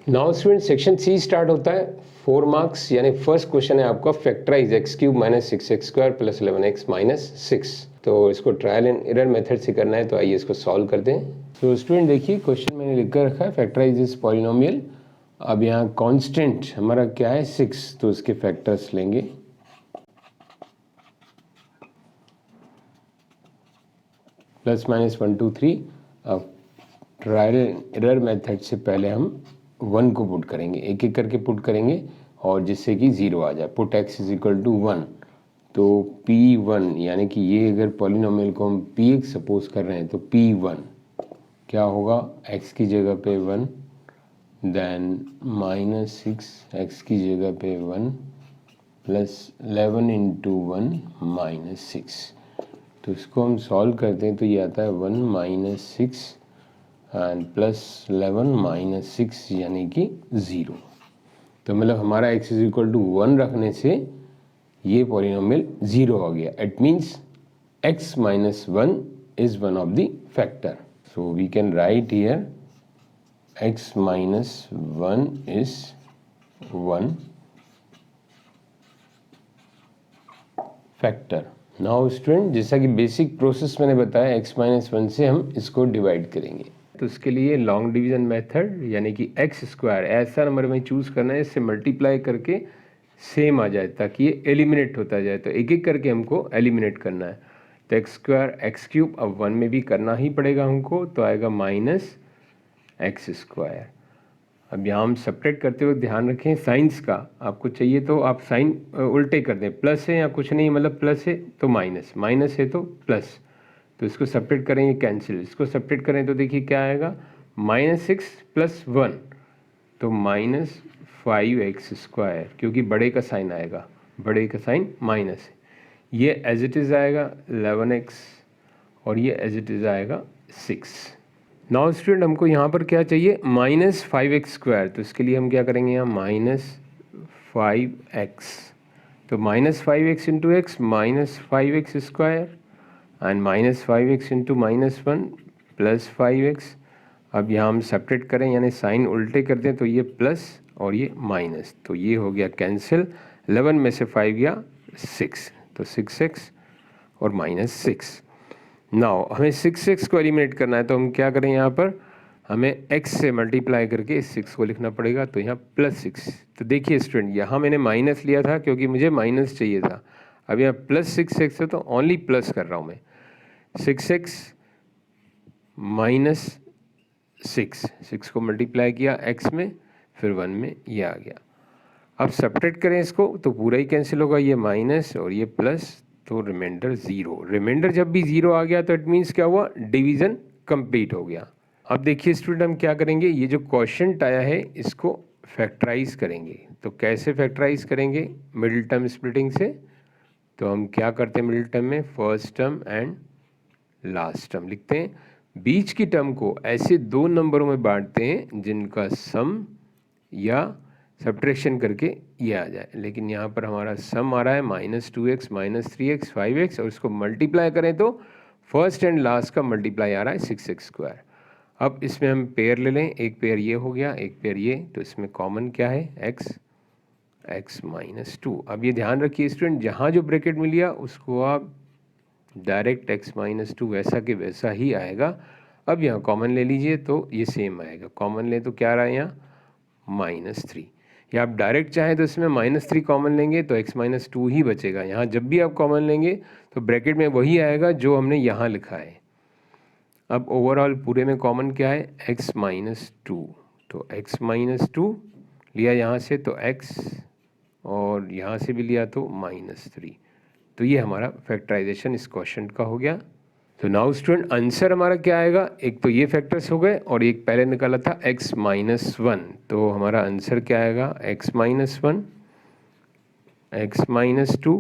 Now student section C start होता है, 4 marks, यानी फर्स्ट क्वेश्चन है आपका factorize x cube minus 6x square plus 11x minus 6। तो इसको ट्रायल एंड एरर मेथड से करना है, तो आइए इसको सॉल्व करते हैं। तो स्टूडेंट देखिए क्वेश्चन मैंने लिख कर रखा है फैक्टराइज इज पॉलिनोमियल। अब यहाँ कांस्टेंट हमारा क्या है 6, तो इसके फैक्टर्स लेंगे। Plus minus 1 2 3। अब ट्रायल एरर मेथड से पहले हम 1 को पुट करेंगे, एक एक करके पुट करेंगे और जिससे कि 0 आ जाए। Put x is equal to 1, तो p1 यानी कि ये अगर पॉलिनोमियल को हम px सपोज कर रहे हैं तो p1 क्या होगा, x की जगह पे 1, देन माइनस 6 x की जगह पे 1 प्लस 11 इंटू 1 माइनस 6। तो इसको हम सॉल्व करते हैं तो ये आता है 1 माइनस 6 एंड प्लस 11 माइनस 6 यानी कि 0। तो मतलब हमारा x इज इक्वल टू 1 रखने से ये पॉलिनोमियल 0 हो गया। It means x minus 1 is one of the factor. So we can write here x minus 1 is 1 factor. Now student जैसा कि बेसिक प्रोसेस मैंने बताया, x माइनस 1 से हम इसको डिवाइड करेंगे। तो इसके लिए लॉन्ग डिवीजन मेथड यानी कि एक्स स्क्वायर ऐसा नंबर में चूज़ करना है, इससे मल्टीप्लाई करके सेम आ जाए ताकि ये एलिमिनेट होता जाए। तो एक एक करके हमको एलिमिनेट करना है। तो एक्स स्क्वायर एक्स क्यूब अब 1 में भी करना ही पड़ेगा हमको, तो आएगा माइनस एक्स स्क्वायर। अब यहाँ हम सेपरेट करते हुए ध्यान रखें साइंस का, आपको चाहिए तो आप साइन उल्टे कर दें, प्लस है या कुछ नहीं, मतलब प्लस है तो माइनस, माइनस है तो प्लस। तो इसको सेपरेट करेंगे कैंसिल, इसको सेपरेट करें तो देखिए क्या आएगा, माइनस 6 प्लस 1 तो माइनस 5x स्क्वायर, क्योंकि बड़े का साइन आएगा, बड़े का साइन माइनस है। ये एज इट इज़ आएगा 11x और ये एज इट इज़ आएगा 6। नाउ स्टूडेंट हमको यहाँ पर क्या चाहिए, माइनस 5x स्क्वायर। तो इसके लिए हम क्या करेंगे, यहाँ माइनस 5x, तो minus 5x into x minus 5x square and minus 5x into minus 1 plus 5x। अब यहाँ हम सेपरेट करें यानी साइन उल्टे कर दें तो ये प्लस और ये माइनस, तो ये हो गया कैंसिल। 11 में से 5 गया 6, तो 6x और माइनस 6। नाउ हमें 6x को एलिमिनेट करना है, तो हम क्या करें, यहाँ पर हमें x से मल्टीप्लाई करके इस 6 को लिखना पड़ेगा, तो यहाँ प्लस 6। तो देखिए स्टूडेंट यहाँ मैंने माइनस लिया था क्योंकि मुझे माइनस चाहिए था, अब यहाँ प्लस 6x है तो ओनली प्लस कर रहा हूँ मैं। 6x माइनस 6 को मल्टीप्लाई किया x में, फिर 1 में ये आ गया। अब सेपरेट करें इसको तो पूरा ही कैंसिल होगा, ये माइनस और ये प्लस, तो रिमाइंडर 0। रिमाइंडर जब भी 0 आ गया तो इट मीन्स क्या हुआ, डिवीज़न कंप्लीट हो गया। अब देखिए स्टूडेंट हम क्या करेंगे, ये जो क्वोशिएंट आया है इसको फैक्टराइज करेंगे। तो कैसे फैक्टराइज करेंगे, मिडिल टर्म स्प्लिटिंग से। तो हम क्या करते हैं मिडिल टर्म में, first term and last term लिखते हैं। बीच की टर्म को ऐसे 2 नंबरों में बांटते हैं जिनका सम या सब्ट्रैक्शन करके ये आ जाए, लेकिन यहाँ पर हमारा सम आ रहा है minus 2x minus 3x 5x, और इसको मल्टीप्लाई करें तो फर्स्ट एंड लास्ट का मल्टीप्लाई आ रहा है 6x स्क्वायर। अब इसमें हम पेयर ले लें, एक पेयर ये हो गया, एक पेयर ये, तो इसमें कॉमन क्या है x माइनस 2। अब ये ध्यान रखिए स्टूडेंट, जहाँ जो ब्रैकेट में लिया उसको आप डायरेक्ट x माइनस 2 वैसा के वैसा ही आएगा। अब यहाँ कॉमन ले लीजिए तो ये सेम आएगा, कॉमन ले तो क्या रहा है यहाँ माइनस 3, या आप डायरेक्ट चाहें तो इसमें माइनस 3 कॉमन लेंगे तो x माइनस 2 ही बचेगा। यहाँ जब भी आप कॉमन लेंगे तो ब्रैकेट में वही आएगा जो हमने यहाँ लिखा है। अब ओवरऑल पूरे में कॉमन क्या है, x माइनस 2, तो x माइनस 2 लिया यहाँ से तो x, और यहाँ से भी लिया तो माइनस 3। तो ये हमारा फैक्टराइजेशन इस क्वेश्चन का हो गया। तो नाउ स्टूडेंट आंसर हमारा क्या आएगा, एक तो ये फैक्टर्स हो गए और एक पहले निकाला था x माइनस 1, तो हमारा आंसर क्या आएगा, x minus 1, x minus 2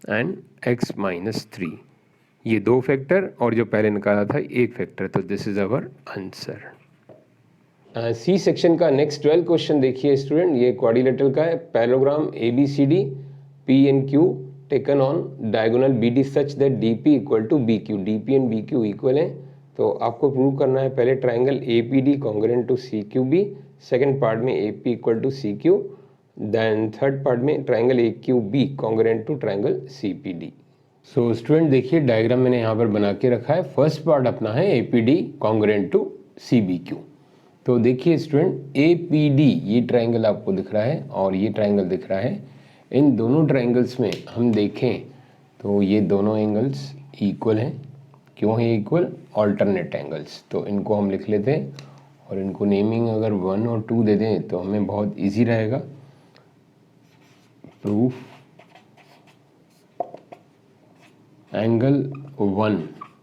and x minus 3। ये 2 फैक्टर और जो पहले निकाला था 1 फैक्टर, तो this is our answer. C section का नेक्स्ट 12 क्वेश्चन देखिए स्टूडेंट, ये क्वाड्रिलेटरल का है। Parallelogram ABCD PNQ taken on diagonal BD such that DP equal to BQ, DP and BQ equal हैं। तो आपको प्रूव करना है पहले triangle APD congruent to CQB second part में A P equal to C Q, then third part में triangle A Q B congruent to triangle C P D. So student देखिए diagram मैंने यहाँ पर बना के रखा है। फर्स्ट पार्ट अपना है A P D congruent to C B Q. तो देखिए स्टूडेंट ए पी डी ये ट्राइंगल आपको दिख रहा है और ये ट्राइंगल दिख रहा है। इन दोनों ट्राइंगल्स में हम देखें तो ये दोनों एंगल्स इक्वल हैं। क्यों है इक्वल? Alternate angles. तो इनको हम लिख लेते हैं और इनको नेमिंग अगर 1 और 2 दे दें तो हमें बहुत इजी रहेगा। Proof angle 1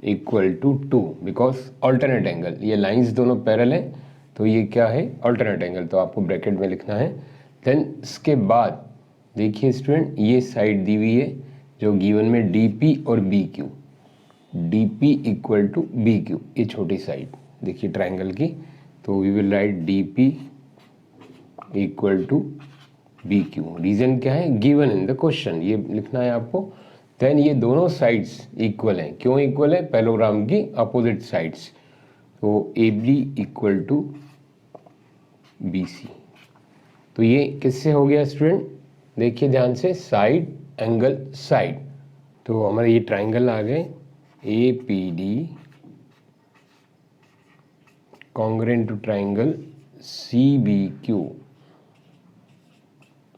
equal to 2 because alternate angle, ये लाइंस दोनों पैरेलल हैं तो ये क्या है? Alternate angle. तो आपको ब्रैकेट में लिखना है। देन इसके बाद देखिए स्टूडेंट ये साइड दी हुई है जो गिवन में डी पी और B Q, D P equal to B Q, ये छोटी साइड देखिए ट्राइंगल की। तो we will write D P equal to B Q. Reason क्या है? गिवन इन द क्वेश्चन, ये लिखना है आपको। देन ये दोनों साइड्स इक्वल हैं। क्यों इक्वल है? पैरेललोग्राम की अपोजिट साइड्स। तो A B equal to B C. तो ये किससे हो गया स्टूडेंट? देखिए ध्यान से, साइड एंगल साइड। तो हमारे ये ट्राइंगल आ गए A P D congruent to triangle C B Q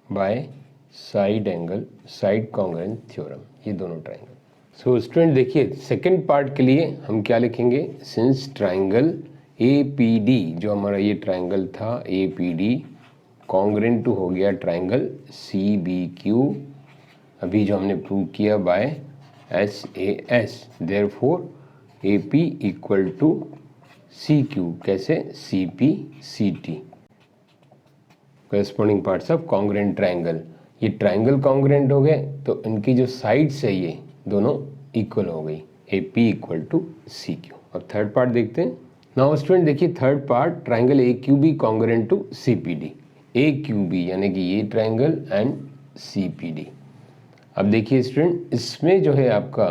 by side angle side congruent theorem, ये दोनों ट्राइंगल। सो स्टूडेंट देखिए सेकंड पार्ट के लिए हम क्या लिखेंगे? Since triangle A P D, जो हमारा ये ट्राइंगल था A P D congruent to हो गया ट्राइंगल सी बी क्यू, अभी जो हमने प्रूव किया by S A S. Therefore A P equal to C Q, कैसे? C P C T, corresponding parts of congruent triangle. ये triangle congruent हो गए तो इनकी जो साइड्स है ये दोनों इक्वल हो गई, A P equal to C Q. अब थर्ड पार्ट देखते हैं। नाउ स्टूडेंट देखिए third part, triangle A Q B congruent to C P D. A Q B यानी कि ये triangle and C P D. अब देखिए स्टूडेंट इसमें जो है आपका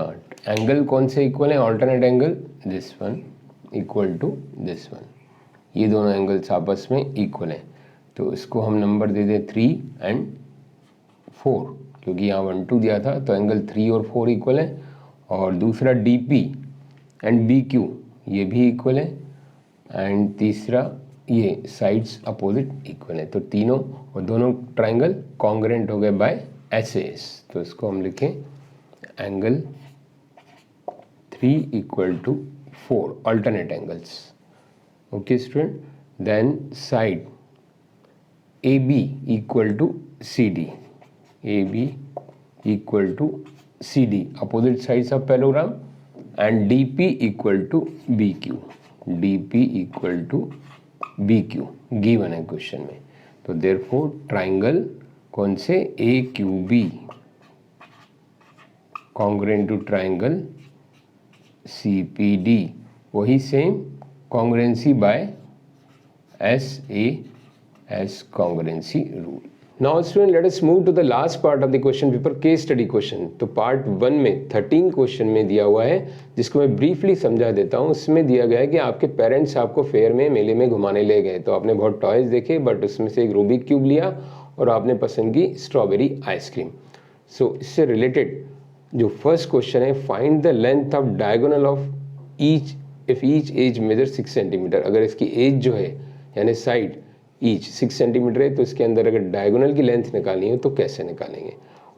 एंगल कौन से इक्वल है? Alternate angle this one equal to this one, ये दोनों एंगल्स आपस में इक्वल हैं। तो इसको हम नंबर दे दें 3 एंड 4, क्योंकि यहाँ 1 2 दिया था तो एंगल 3 और 4 इक्वल है। और दूसरा D P and B Q ये भी इक्वल है। एंड तीसरा ये साइड्स अपोजिट इक्वल है। तो तीनों और दोनों ट्राइंगल कॉन्ग्रुएंट हो गए बाय एस ए एस। तो इसको हम लिखें angle 3 equal to 4 alternate angles. Okay student, then side A B equal to C D, A B equal to C D opposite sides of parallelogram. And D P equal to B Q, D P equal to B Q given है question में। तो देयरफॉर triangle कौन से? A Q B congruent to triangle C P D, वही same congruency by S A S congruency rule. Now student let us move to the last part of the question paper, case study question. तो part 1 में 13 question में दिया हुआ है जिसको मैं briefly समझा देता हूँ। उसमें दिया गया है कि आपके पेरेंट्स आपको फेयर में मेले में घुमाने ले गए, तो आपने बहुत टॉयज देखे बट उसमें से एक रूबिक क्यूब लिया और आपने पसंद की स्ट्रॉबेरी आइसक्रीम। सो इससे रिलेटेड जो फर्स्ट क्वेश्चन है, find the length of diagonal of each if each edge measure 6 centimetre. अगर इसकी एज जो है यानी साइड ईच 6 सेंटीमीटर है तो इसके अंदर अगर डायगोनल की लेंथ निकालनी है तो कैसे निकालेंगे।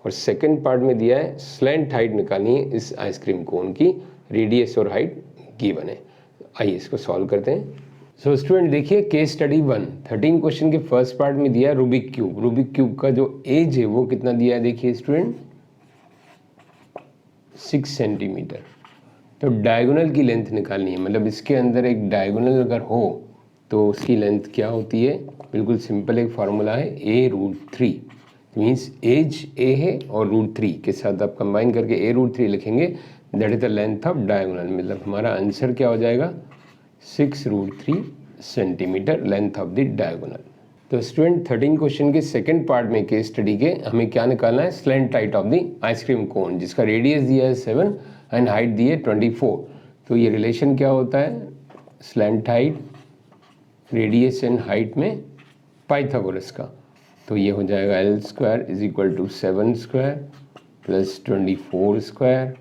और सेकंड पार्ट में दिया है स्लैंट हाइट निकालनी है इस आइसक्रीम कोन की, रेडियस और हाइट गिवन है। आइए इसको सॉल्व करते हैं। सो स्टूडेंट देखिए केस स्टडी 1 13 क्वेश्चन के फर्स्ट पार्ट में दिया है रूबिक क्यूब। रूबिक क्यूब का जो एज है वो कितना दिया है देखिए स्टूडेंट 6 सेंटीमीटर। तो डायगोनल की लेंथ निकालनी है, मतलब इसके अंदर एक डायगोनल अगर हो तो उसकी लेंथ क्या होती है? बिल्कुल सिंपल एक फार्मूला है a√3। मीन्स एज a है और √3 के साथ आप कंबाइन करके a√3 लिखेंगे, that is the length of diagonal. मतलब हमारा आंसर क्या हो जाएगा? 6√3 centimetre length of the diagonal. तो स्टूडेंट 13 क्वेश्चन के सेकंड पार्ट में केस स्टडी के हमें क्या निकालना है? Slant height of the ice cream cone, जिसका रेडियस दिया है 7 एंड हाइट दी है 24। तो ये रिलेशन क्या होता है? Slant height radius and height में पाइथागोरस का। तो ये हो जाएगा L square is equal to 7 square plus 24 square,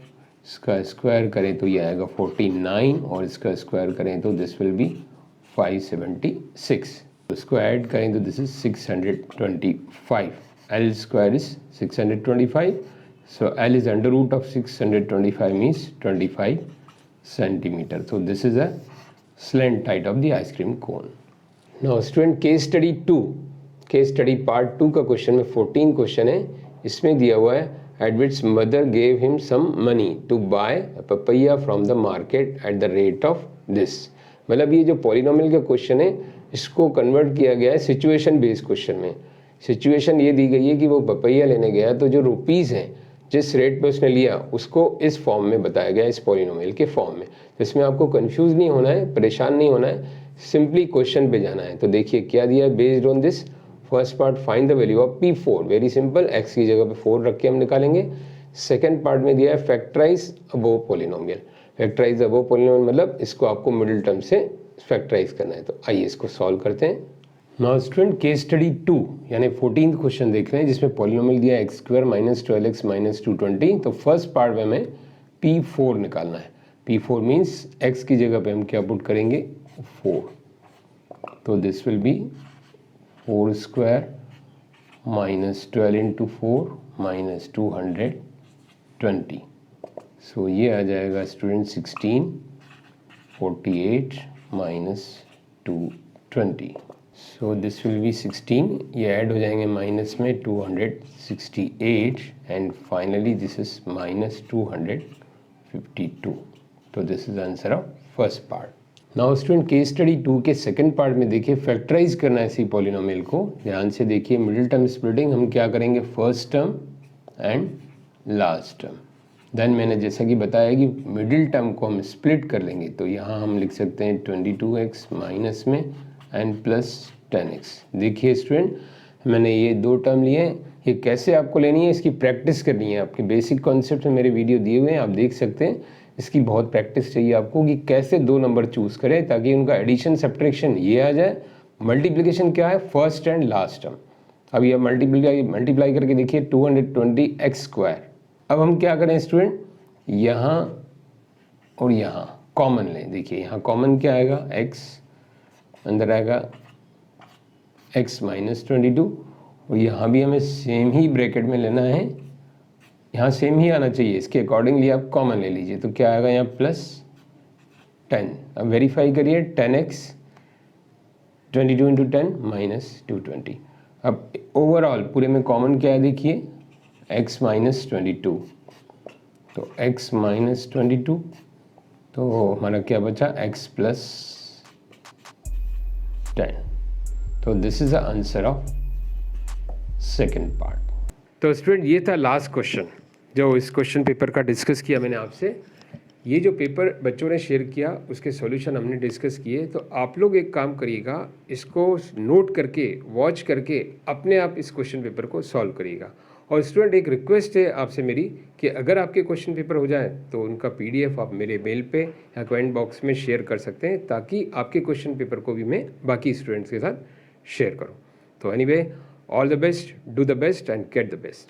इसका स्क्वायर करें तो ये आएगा 49 और इसका स्क्वायर करें तो दिस विल बी 576। तो इसको ऐड करें तो this is 625। L square is 625, so L is under root of 625 means 25 centimetre. So this is a slant height of the ice cream cone. Now student case study 2, case study part 2 का question में 14 question है। इसमें दिया हुआ है Edward's mother gave him some money to buy a papaya from the market at the rate of this। मतलब ये जो पॉलिनोमियल का क्वेश्चन है इसको कन्वर्ट किया गया है सिचुएशन बेस्ड क्वेश्चन में। सिचुएशन ये दी गई है कि वो पपैया लेने गया तो जो रुपीज़ हैं जिस रेट पे उसने लिया उसको इस फॉर्म में बताया गया, इस पॉलिनोमियल के फॉर्म में। इसमें आपको कंफ्यूज नहीं होना है, परेशान नहीं होना है, सिंपली क्वेश्चन पे जाना है। तो देखिए क्या दिया है, based on this first part find the value of P4, very simple, x की जगह पे 4 रख के हम निकालेंगे। सेकेंड पार्ट में दिया है factorize above polynomial. Factorize above polynomial मतलब इसको आपको मिडिल टर्म से फैक्टराइज करना है। तो आइए इसको सॉल्व करते हैं। नाउ स्टूडेंट केस स्टडी 2 यानी 14th क्वेश्चन देख रहे हैं जिसमें पॉलिनोमियल दिया है x² माइनस 12x माइनस 220। तो फर्स्ट पार्ट में हमें P4 निकालना है। P4 मीन्स x की जगह पे हम क्या पुट करेंगे 4, तो this will be 4 square minus 12 into 4 minus 220। सो ये आ जाएगा student 16 48 minus 220। So this will be 16, ये ऐड हो जाएंगे माइनस में 268 and finally this is minus 252। तो this is answer of first part. Now student case study 2 के सेकंड पार्ट में देखिए फैक्टराइज करना है इसी पॉलिनोमियल को। ध्यान से देखिए मिडिल टर्म स्प्लिटिंग हम क्या करेंगे, first term and last term. Then मैंने जैसा कि बताया कि मिडिल टर्म को हम स्प्लिट कर लेंगे। तो यहाँ हम लिख सकते हैं 22x माइनस में एंड प्लस 10x। देखिए स्टूडेंट मैंने ये दो टर्म लिए हैं, ये कैसे आपको लेनी है इसकी प्रैक्टिस करनी है। आपके बेसिक कॉन्सेप्ट में मेरे वीडियो दिए हुए हैं, आप देख सकते हैं। इसकी बहुत प्रैक्टिस चाहिए आपको कि कैसे दो नंबर चूज़ करें ताकि उनका एडिशन सब्ट्रैक्शन ये आ जाए, मल्टीप्लिकेशन क्या है फर्स्ट एंड लास्ट टर्म। अब ये मल्टीप्लाई करके देखिए 220x²। अब हम क्या करें स्टूडेंट, यहाँ और यहाँ कॉमन लें। देखिए यहाँ कॉमन क्या आएगा, x अंदर आएगा x माइनस 22 और यहाँ भी हमें सेम ही ब्रैकेट में लेना है, यहाँ सेम ही आना चाहिए, इसके अकॉर्डिंगली आप कॉमन ले लीजिए। तो क्या आएगा यहाँ प्लस 10। अब वेरीफाई करिए 10x 22 इंटू 10 माइनस 220। अब ओवरऑल पूरे में कॉमन क्या है देखिए x माइनस 22, तो x माइनस 22 तो हमारा क्या बचा x प्लस 10। तो this is the answer of second part. तो स्टूडेंट ये था लास्ट क्वेश्चन जो इस क्वेश्चन पेपर का डिस्कस किया मैंने आपसे। ये जो पेपर बच्चों ने शेयर किया उसके सॉल्यूशन हमने डिस्कस किए। तो आप लोग एक काम करिएगा, इसको नोट करके वॉच करके अपने आप इस क्वेश्चन पेपर को सॉल्व करिएगा। और स्टूडेंट एक रिक्वेस्ट है आपसे मेरी कि अगर आपके क्वेश्चन पेपर हो जाए तो उनका PDF आप मेरे मेल पे या कमेंट बॉक्स में शेयर कर सकते हैं ताकि आपके क्वेश्चन पेपर को भी मैं बाकी स्टूडेंट्स के साथ शेयर करूं। तो anyway all the best, do the best and get the best.